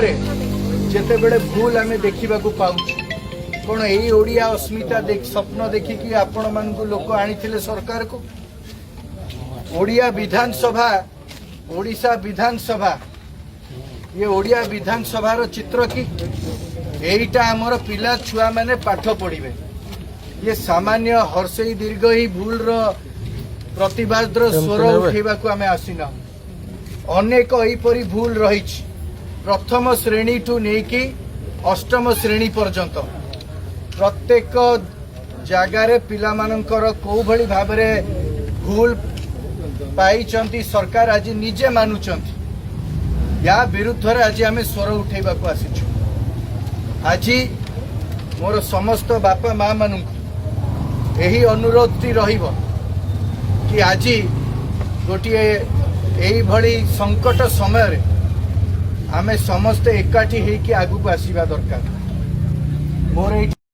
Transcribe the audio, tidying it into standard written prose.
रे जेते बड़े भूल आमे देखिबा को पाउछ कोन एई ओडिया अस्मिता देख स्वप्न देखिकी आपण मान को लोक आनिथिले सरकार को ओडिया विधानसभा ओडिशा विधानसभा ये ओडिया विधानसभा रो चित्र की एईटा हमर पिला छुआ माने पाठ पढ़िबे ये सामान्य हर्षई दीर्घ ही भूल रो प्रतिवाद रो स्वर उठेबा को आमे आसीना अनेक एपरी भूल रही प्रथम श्रेणी ठू नेकी अष्टम श्रेणी पर्यंत प्रत्येक जगार पिला मानकर को भली भाव भूल पाई सरकार आज निजे मानुचंती या विरुद्ध रे आज आमे स्वर उठेबा को आसीछु आज मोर समस्त बापा माँ मानू यही अनुरोधटी रहिबो कि आज गोटे यही भली संकट समय रे आमे समस्ते एकाठी हेकि आगु को आसीबा दरकार मोर